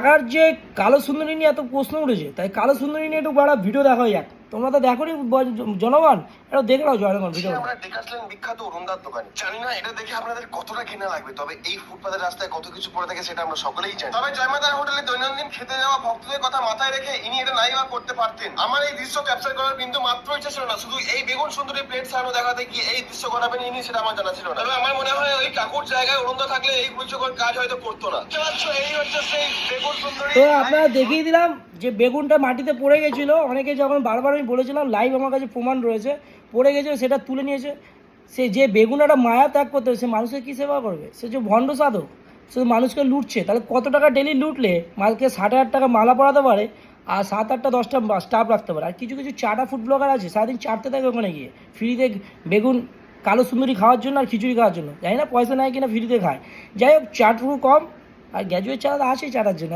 ঢাকার যে কালো সুন্দরী নিয়ে এত প্রশ্ন উঠেছে, তাই কালো সুন্দরী নিয়ে একটু বড় ভিডিও দেখা যাক। তোমরা তো দেখোনি জনগণ, এটা দেখে নাও জনগণ ভিডিও। আমরা দেখে বিখ্যাত অরুণদার দোকান, জানি না এটা দেখে আপনাদের কতটা ঘৃণা লাগবে, তবে এই ফুটপাতের রাস্তায় কত কিছু পড়ে থাকে সেটা আমরা সকলেই জানি। তবে জয়মাতার হোটেলে দৈনন্দিন খেতে যাওয়া ভক্তদের কথা মাথায় রেখে ইনি এটা নাই বা করতে পারতেন। আমার এই দৃশ্য ক্যাপচার করার কিন্তু মাত্র ইচ্ছা ছিল না, শুধু এই বেগুন সুন্দরী প্লেট সামনে দেখাতে গিয়ে এই দৃশ্য করাবেন ইনি, সেটা আমার জানা ছিল না। তবে আমার মনে হয় ওই কাকুর জায়গায় অরুণদা থাকলে এই পুজোকর কাজ হয়তো করতো না। এই হচ্ছে সেই বেগুন সুন্দরী। তো আপনারা দেখিয়ে দিলাম যে বেগুনটা মাটিতে পড়ে গেছিলো। অনেকে যখন বারবার আমি বলেছিলাম, লাইভ আমার কাছে প্রমাণ রয়েছে, পড়ে গেছে, সেটা তুলে নিয়েছে। সে যে বেগুন একটা মায়া ত্যাগ করতে হবে, সে মানুষের কী সেবা করবে? সে যে ভণ্ড সাধক, সে মানুষকে লুটছে। তাহলে কত টাকা ডেলি লুটলে মালকে 60,000 টাকা মালা পরাতে পারে, আর 7-8টা 10টা স্টাফ রাখতে পারে। আর কিছু কিছু চাটা ফুড ব্লগার আছে, সারাদিন চাটতে থাকে ওখানে গিয়ে ফ্রিতে বেগুন কালো সুন্দরী খাওয়ার জন্য আর খিচুড়ি খাওয়ার জন্য। জানি না পয়সা নেয় কিনা ফ্রিতে খায়। যাই হোক, চাটটুকু কম, আর গ্র্যাজুয়েট চাটা আছে চাটার জন্য।